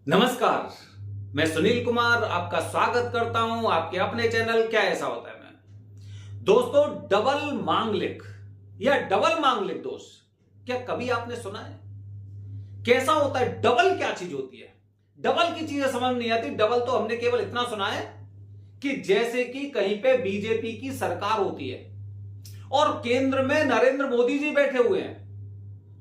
नमस्कार, मैं सुनील कुमार आपका स्वागत करता हूं आपके अपने चैनल क्या ऐसा होता है में। दोस्तों, डबल मांगलिक या डबल मांगलिक दोष क्या कभी आपने सुना है? कैसा होता है? डबल क्या चीज होती है? डबल की चीजें समझ नहीं आती। डबल तो हमने केवल इतना सुना है कि जैसे कि कहीं पे बीजेपी की सरकार होती है और केंद्र में नरेंद्र मोदी जी बैठे हुए हैं,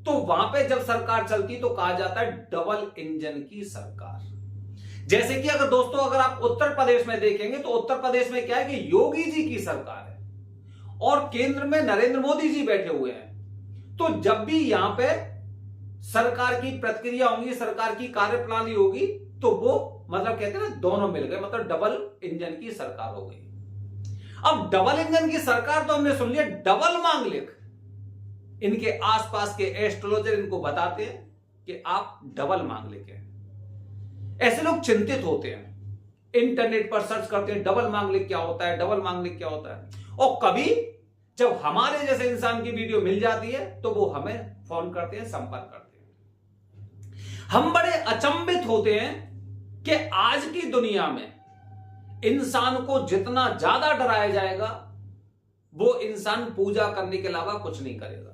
तो वहां पे जब सरकार चलती तो कहा जाता है डबल इंजन की सरकार। जैसे कि अगर आप उत्तर प्रदेश में देखेंगे तो उत्तर प्रदेश में क्या है कि योगी जी की सरकार है और केंद्र में नरेंद्र मोदी जी बैठे हुए हैं। तो जब भी यहां पे सरकार की प्रतिक्रिया होगी, सरकार की कार्यप्रणाली होगी, तो वो मतलब कहते हैं ना, दोनों मिल गए, मतलब डबल इंजन की सरकार हो गई। अब डबल इंजन की सरकार तो हमने सुन लिया। डबल मांगलिक, इनके आसपास के एस्ट्रोलॉजर इनको बताते हैं कि आप डबल मांगलिक हैं। ऐसे लोग चिंतित होते हैं, इंटरनेट पर सर्च करते हैं डबल मांगलिक क्या होता है, डबल मांगलिक क्या होता है। और कभी जब हमारे जैसे इंसान की वीडियो मिल जाती है तो वो हमें फोन करते हैं, संपर्क करते हैं। हम बड़े अचंभित होते हैं कि आज की दुनिया में इंसान को जितना ज्यादा डराया जाएगा, वो इंसान पूजा करने के अलावा कुछ नहीं करेगा।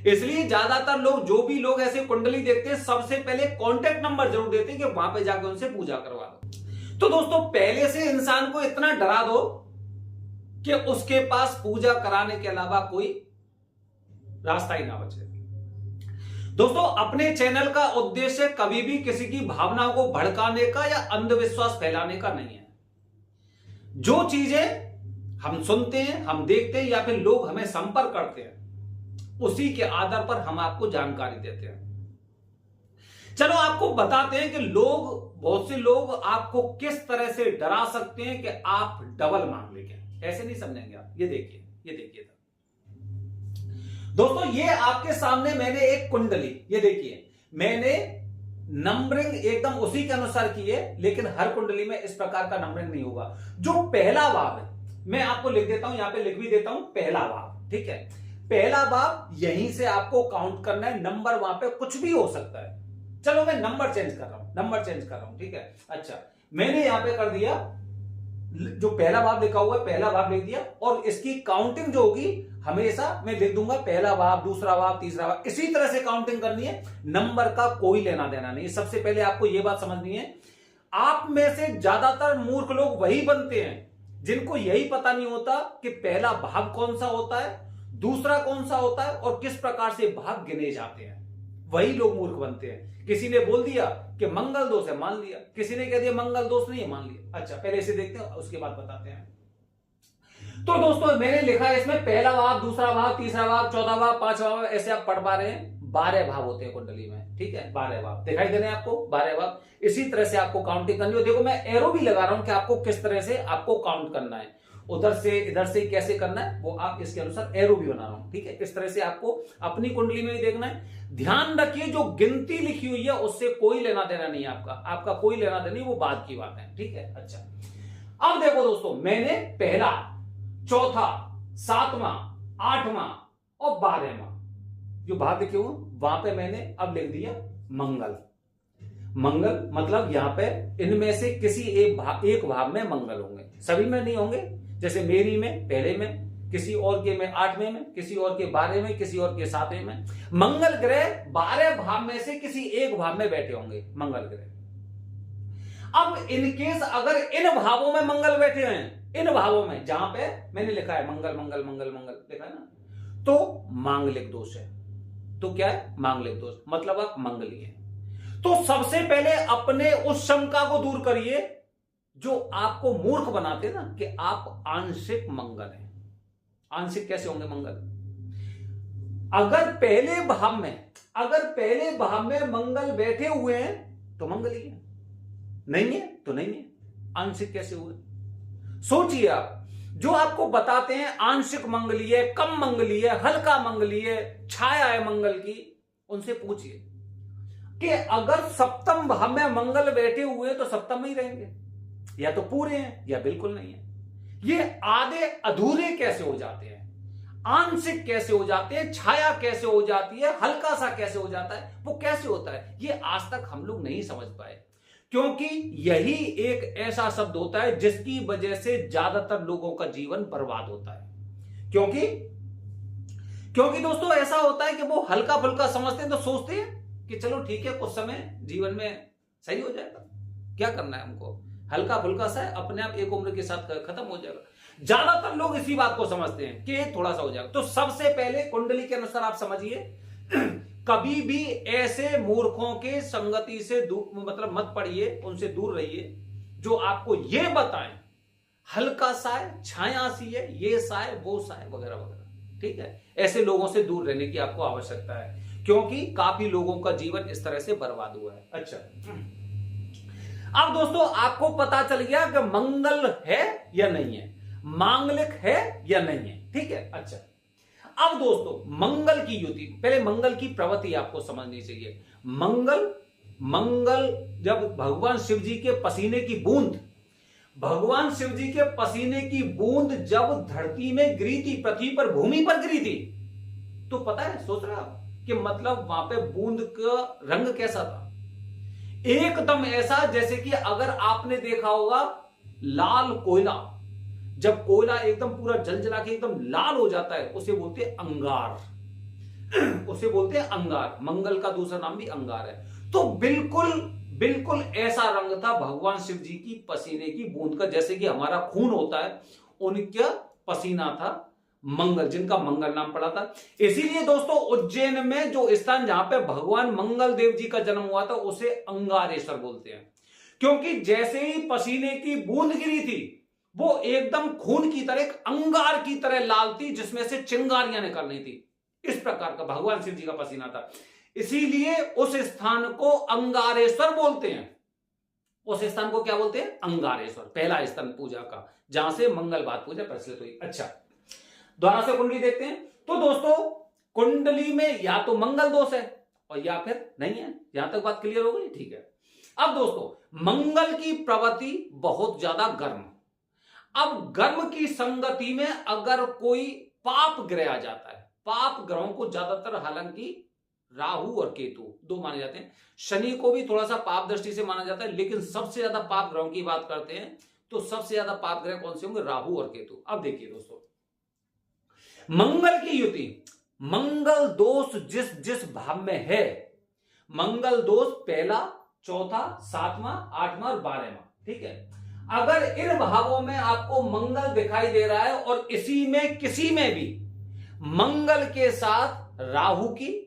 इसलिए ज्यादातर लोग, जो भी लोग ऐसे कुंडली देखते हैं, सबसे पहले कांटेक्ट नंबर जरूर देते हैं कि वहां पे जाकर उनसे पूजा करवा दो। तो दोस्तों, पहले से इंसान को इतना डरा दो कि उसके पास पूजा कराने के अलावा कोई रास्ता ही ना बचे। दोस्तों, अपने चैनल का उद्देश्य कभी भी किसी की भावनाओं को भड़काने का या अंधविश्वास फैलाने का नहीं है। जो चीजें हम सुनते हैं, हम देखते हैं या फिर लोग हमें संपर्क करते हैं, उसी के आधार पर हम आपको जानकारी देते हैं। चलो आपको बताते हैं कि बहुत से लोग आपको किस तरह से डरा सकते हैं कि आप डबल मांगलिक हैं। ऐसे नहीं समझेंगे आप। ये देखिए दोस्तों, ये आपके सामने मैंने एक कुंडली, ये देखिए, मैंने नंबरिंग एकदम उसी के अनुसार की है, लेकिन हर कुंडली में इस प्रकार का नंबरिंग नहीं होगा। जो पहला भाव है, मैं आपको लिख देता हूं, यहां पे लिख भी देता हूं, पहला भाव। ठीक है, पहला भाव यहीं से आपको काउंट करना है। नंबर वहां पे कुछ भी हो सकता है। चलो मैं नंबर चेंज कर रहा हूं, ठीक है। अच्छा, मैंने यहां पे कर दिया, जो पहला भाव लिखा हुआ है, पहला भाव लिख दिया, और इसकी काउंटिंग जो होगी हमेशा मैं लिख दूंगा पहला भाव, दूसरा भाव, तीसरा भाव, इसी तरह से काउंटिंग करनी है। नंबर का कोई लेना देना नहीं। सबसे पहले आपको यह बात समझनी है, आप में से ज्यादातर मूर्ख लोग वही बनते हैं जिनको यही पता नहीं होता कि पहला भाव कौन सा होता है, दूसरा कौन सा होता है और किस प्रकार से भाव गिने जाते हैं। वही लोग मूर्ख बनते हैं। किसी ने बोल दिया कि मंगल दोष है, मान लिया। किसी ने कह दिया मंगल दोष नहीं है, मान लिया। अच्छा, पहले इसे देखते हैं, उसके बाद बताते हैं। तो दोस्तों, मैंने लिखा है इसमें पहला भाव, दूसरा भाव, तीसरा भाव, चौथा भाव, पांचवा भाव, ऐसे आप पढ़ पा रहे हैं। 12 भाव होते हैं कुंडली में। ठीक है, 12 भाव दिखाई दे रहे हैं आपको, 12 भाव। इसी तरह से आपको काउंटिंग करनी है। देखो, मैं एरो भी लगा रहा हूं कि आपको किस तरह से आपको काउंट करना है। उधर से इधर से कैसे करना है वो आप इसके अनुसार एरो भी बना रहा हूं। ठीक है, इस तरह से आपको अपनी कुंडली में ही देखना है। ध्यान रखिए, जो गिनती लिखी हुई है उससे कोई लेना देना नहीं है आपका कोई लेना देना नहीं, वो बाद की बात है। ठीक है। अच्छा, अब देखो दोस्तों, मैंने पहला, चौथा, सातवां, आठवां और 12वां जो भाव लिखे हुए वहां पे मैंने अब लिख दिया मंगल। मंगल मतलब यहां पे इनमें से किसी एक भाव में मंगल होंगे, सभी में नहीं होंगे। जैसे मेरी में पहले में, किसी और के में 8वें में, किसी और के 12वें में, किसी और के 7वें में। मंगल ग्रह 12 भाव में से किसी एक भाव में बैठे होंगे मंगल ग्रह। अब इनकेस अगर इन भावों में मंगल बैठे हैं, इन भावों में जहां पे मैंने लिखा है मंगल मंगल मंगल मंगल लिखा है ना, तो मांगलिक दोष है। तो क्या है? मांगलिक दोष मतलब आप मंगली हैं। तो सबसे पहले अपने उस शंका को दूर करिए जो आपको मूर्ख बनाते ना कि आप आंशिक मंगल हैं। आंशिक कैसे होंगे मंगल? अगर पहले भाव में मंगल बैठे हुए हैं तो मंगल ही है, नहीं है तो नहीं है। आंशिक कैसे हुए? सोचिए आप, जो आपको बताते हैं आंशिक मंगली है, कम मंगली है, हल्का मंगली है, छाया है मंगल की, उनसे पूछिए कि अगर सप्तम भाव में मंगल बैठे हुए हैं तो सप्तम में ही रहेंगे, या तो पूरे हैं या बिल्कुल नहीं है। ये आधे अधूरे कैसे हो जाते हैं, आंशिक कैसे हो जाते हैं, छाया कैसे हो जाती है, हल्का सा कैसे हो जाता है, वो कैसे होता है, ये आज तक हम लोग नहीं समझ पाए। क्योंकि यही एक ऐसा शब्द होता है जिसकी वजह से ज्यादातर लोगों का जीवन बर्बाद होता है। क्योंकि क्योंकि दोस्तों ऐसा होता है कि वो हल्का फुल्का समझते हैं, तो सोचते हैं कि चलो ठीक है, कुछ समय जीवन में सही हो जाएगा, क्या करना है हमको, हल्का फुल्का सा है, अपने आप एक उम्र के साथ खत्म हो जाएगा। ज्यादातर लोग इसी बात को समझते हैं कि थोड़ा सा हो जाएगा। तो सबसे पहले कुंडली के अनुसार आप समझिए, कभी भी ऐसे मूर्खों के संगति से दूर, मतलब मत पड़िए, उनसे दूर रहिए जो आपको ये बताएं हल्का सा है, छाया सी है, ये सा है, वो सा है, वगैरह वगैरह। ठीक है, ऐसे लोगों से दूर रहने की आपको आवश्यकता है, क्योंकि काफी लोगों का जीवन इस तरह से बर्बाद हुआ है। अच्छा, अब दोस्तों आपको पता चल गया कि मंगल है या नहीं है, मांगलिक है या नहीं है। ठीक है, अच्छा, अब दोस्तों मंगल की युति, पहले मंगल की प्रवृत्ति आपको समझनी चाहिए। मंगल जब भगवान शिव जी के पसीने की बूंद, भगवान शिव जी के पसीने की बूंद जब धरती में गिरी थी, पृथ्वी पर, भूमि पर गिरी थी, तो पता है, सोच रहे आप कि मतलब वहां पे बूंद का रंग कैसा था? एकदम ऐसा जैसे कि अगर आपने देखा होगा लाल कोयला, जब कोयला एकदम पूरा जल जला के एकदम लाल हो जाता है, उसे बोलते हैं अंगार। उसे बोलते हैं अंगार। मंगल का दूसरा नाम भी अंगार है। तो बिल्कुल बिल्कुल ऐसा रंग था भगवान शिव जी की पसीने की बूंद का, जैसे कि हमारा खून होता है, उनका पसीना था मंगल, जिनका मंगल नाम पड़ा था। इसीलिए दोस्तों उज्जैन में जो स्थान जहां पे भगवान मंगल देव जी का जन्म हुआ था, उसे अंगारेश्वर बोलते हैं, क्योंकि जैसे ही पसीने की बूंद गिरी थी, वो एकदम खून की तरह, एक अंगार की तरह लाल थी, जिसमें से चिंगारियां निकल रही थी। इस प्रकार का भगवान शिव जी का पसीना था। इसीलिए उस स्थान को अंगारेश्वर बोलते हैं। उस स्थान को क्या बोलते हैं? अंगारेश्वर, पहला स्थान पूजा का, जहां से मंगलवार पूजा प्रचलित हुई। अच्छा, दोबारा से कुंडली देखते हैं। तो दोस्तों कुंडली में या तो मंगल दोष है और या फिर नहीं है। यहां तक बात क्लियर हो गई? ठीक है। अब दोस्तों मंगल की प्रवृत्ति बहुत ज्यादा गर्म। अब गर्म की संगति में अगर कोई पाप ग्रह आ जाता है, पाप ग्रहों को ज्यादातर हालांकि राहु और केतु दो माने जाते हैं, शनि को भी थोड़ा सा पाप दृष्टि से माना जाता है, लेकिन सबसे ज्यादा पाप ग्रहों की बात करते हैं तो सबसे ज्यादा पाप ग्रह कौन से होंगे? राहु और केतु। अब देखिए दोस्तों, मंगल की युति, मंगल दोष जिस जिस भाव में है, मंगल दोष पहला, चौथा, सातवां, आठवां और 12वां, ठीक है। अगर इन भावों में आपको मंगल दिखाई दे रहा है और इसी में किसी में भी मंगल के साथ राहु की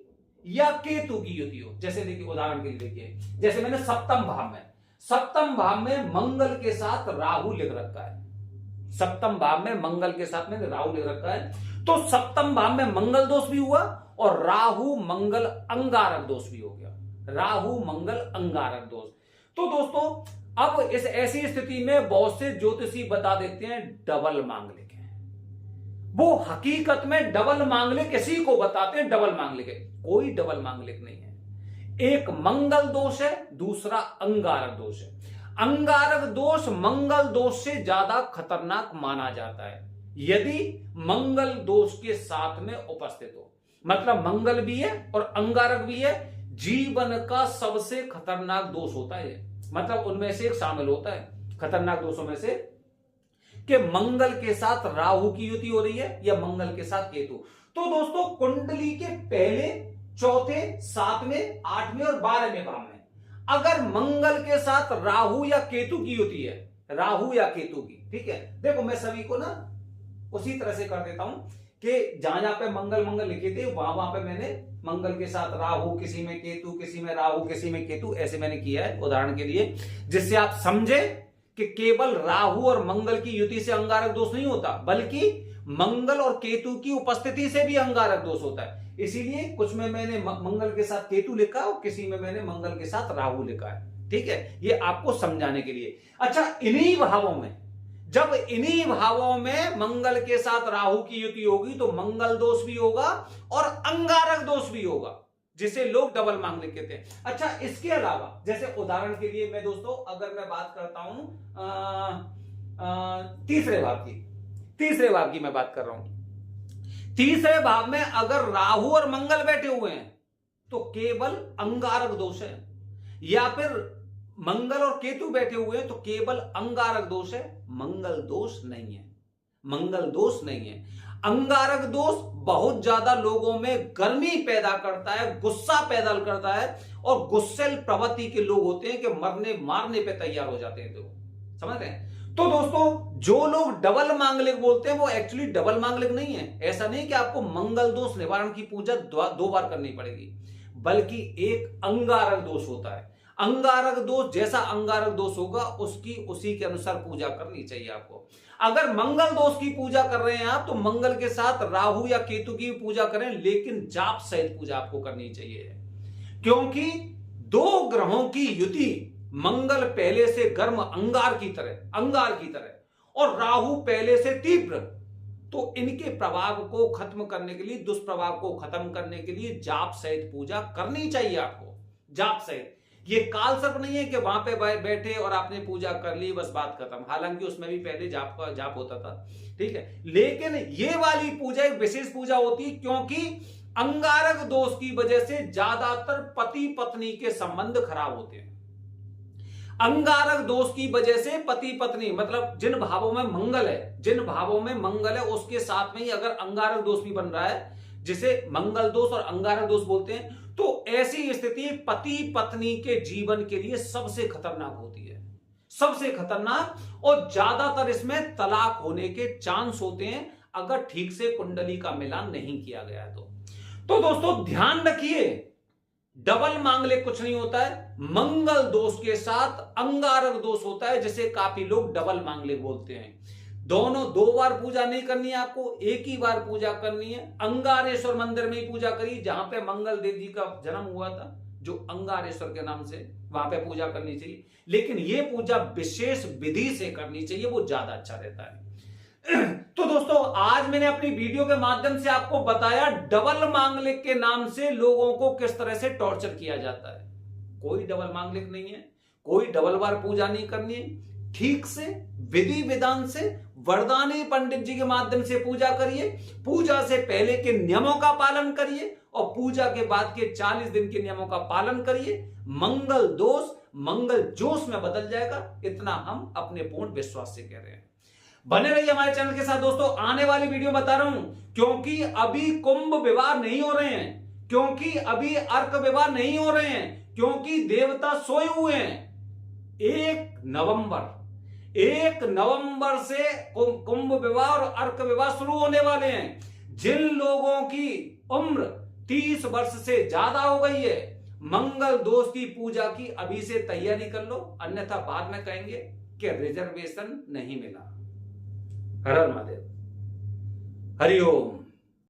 या केतु की युति हो, जैसे देखिए उदाहरण के लिए देखिए, जैसे मैंने सप्तम भाव में मंगल के साथ राहु लिख रखा है, सप्तम भाव में मंगल के साथ मैंने राहु लिख रखा है, तो सप्तम भाव में मंगल दोष भी हुआ और राहु मंगल अंगारक दोष भी हो गया, राहु मंगल अंगारक दोष। तो दोस्तों अब इस ऐसी स्थिति में बहुत से ज्योतिषी बता देते हैं डबल मांगलिक है। वो हकीकत में डबल मांगलिक इसी को बताते हैं, डबल मांगलिक है। कोई डबल मांगलिक नहीं है। एक मंगल दोष है, दूसरा अंगारक दोष है। अंगारक दोष मंगल दोष से ज्यादा खतरनाक माना जाता है यदि मंगल दोष के साथ में उपस्थित हो, मतलब मंगल भी है और अंगारक भी है, जीवन का सबसे खतरनाक दोष होता है, मतलब उनमें से एक शामिल होता है खतरनाक दोषों में से, कि मंगल के साथ राहु की युति हो रही है या मंगल के साथ केतु। तो दोस्तों कुंडली के पहले, चौथे, सातवें, आठवें और 12वें भाव में अगर मंगल के साथ राहु या केतु की युति है, राहु या केतु की, ठीक है। देखो मैं सभी को ना उसी तरह से कर देता हूं कि जहां जहां पे मंगल मंगल लिखे थे वहां वहां पे मैंने मंगल के साथ राहु, किसी में केतु, किसी में राहु, किसी में केतु, ऐसे मैंने किया है उदाहरण के लिए, जिससे आप समझे कि केवल राहु और मंगल की युति से अंगारक दोष नहीं होता, बल्कि मंगल और केतु की उपस्थिति से भी अंगारक दोष होता है। इसीलिए कुछ में मैंने मंगल के साथ केतु लिखा और किसी में मैंने मंगल के साथ राहु लिखा है, ठीक है, ये आपको समझाने के लिए। अच्छा, इन्हीं भावों में, जब इन्हीं भावों में मंगल के साथ राहु की युति होगी तो मंगल दोष भी होगा और अंगारक दोष भी होगा, जिसे लोग डबल मांगलिक कहते हैं। अच्छा, इसके अलावा जैसे उदाहरण के लिए मैं दोस्तों अगर मैं बात करता हूं तीसरे भाव की मैं बात कर रहा हूं। तीसरे भाव में अगर राहु और मंगल बैठे हुए हैं तो केवल अंगारक दोष है, या फिर मंगल और केतु बैठे हुए हैं तो केवल अंगारक दोष है, मंगल दोष नहीं है, मंगल दोष नहीं है। अंगारक दोष बहुत ज्यादा लोगों में गर्मी पैदा करता है, गुस्सा पैदा करता है, और गुस्सेल प्रवृत्ति के लोग होते हैं कि मरने मारने पे तैयार हो जाते हैं। तो समझ रहे हैं? तो दोस्तों, जो लोग डबल मांगलिक बोलते हैं वो एक्चुअली डबल मांगलिक नहीं है। ऐसा नहीं कि आपको मंगल दोष निवारण की पूजा 2 बार करनी पड़ेगी, बल्कि एक अंगारक दोष होता है। अंगारक दोष, जैसा अंगारक दोष होगा उसकी उसी के अनुसार पूजा करनी चाहिए आपको। अगर मंगल दोष की पूजा कर रहे हैं आप, तो मंगल के साथ राहु या केतु की पूजा करें, लेकिन जाप सहित पूजा आपको करनी चाहिए, क्योंकि 2 ग्रहों की युति, मंगल पहले से गर्म अंगार की तरह और राहु पहले से तीव्र, तो इनके प्रभाव को खत्म करने के लिए, दुष्प्रभाव को खत्म करने के लिए जाप सहित पूजा करनी चाहिए आपको, जाप सहित। ये काल सर्प नहीं है कि वहां पे बैठे और आपने पूजा कर ली बस बात खत्म, हालांकि उसमें भी पहले जाप होता था, ठीक है, लेकिन ये वाली पूजा एक विशेष पूजा होती है, क्योंकि अंगारक दोष की वजह से ज्यादातर पति पत्नी के संबंध खराब होते हैं। अंगारक दोष की वजह से पति पत्नी, मतलब जिन भावों में मंगल है उसके साथ में ही अगर अंगारक दोष भी बन रहा है, जिसे मंगल दोष और अंगारक दोष बोलते हैं, तो ऐसी स्थिति पति पत्नी के जीवन के लिए सबसे खतरनाक होती है, सबसे खतरनाक, और ज्यादातर इसमें तलाक होने के चांस होते हैं अगर ठीक से कुंडली का मिलान नहीं किया गया तो दोस्तों ध्यान रखिए, डबल मांगलिक कुछ नहीं होता है, मंगल दोष के साथ अंगारक दोष होता है, जिसे काफी लोग डबल मांगलिक बोलते हैं। दोनों 2 बार पूजा नहीं करनी है आपको, एक ही बार पूजा करनी है। अंगारेश्वर मंदिर में ही पूजा करिए, जहां पे मंगल देव जी का जन्म हुआ था, जो अंगारेश्वर के नाम से, वहां पे पूजा करनी चाहिए। लेकिन ये पूजा विशेष विधि से करनी चाहिए, वो ज्यादा अच्छा रहता है। तो दोस्तों, आज मैंने अपनी वीडियो के माध्यम से आपको बताया डबल मांगलिक के नाम से लोगों को किस तरह से टॉर्चर किया जाता है। कोई डबल मांगलिक नहीं है, कोई डबल बार पूजा नहीं करनी है, ठीक से विधि विधान से वरदानी पंडित जी के माध्यम से पूजा करिए। पूजा से पहले के नियमों का पालन करिए और पूजा के बाद के 40 दिन के नियमों का पालन करिए। मंगल दोष मंगल जोश में बदल जाएगा, इतना हम अपने पूर्ण विश्वास से कह रहे हैं। बने रहिए हमारे चैनल के साथ दोस्तों, आने वाली वीडियो बता रहा हूं, क्योंकि अभी कुंभ विवाह नहीं हो रहे हैं, क्योंकि अभी अर्क विवाह नहीं हो रहे हैं, क्योंकि देवता सोए हुए हैं। 1 नवंबर से कुंभ विवाह और अर्क विवाह शुरू होने वाले हैं। जिन लोगों की उम्र 30 वर्ष से ज्यादा हो गई है, मंगल दोष की पूजा की अभी से तैयारी कर लो, अन्यथा बाद में कहेंगे कि रिजर्वेशन नहीं मिला। हर हर महादेव, हरि ओम।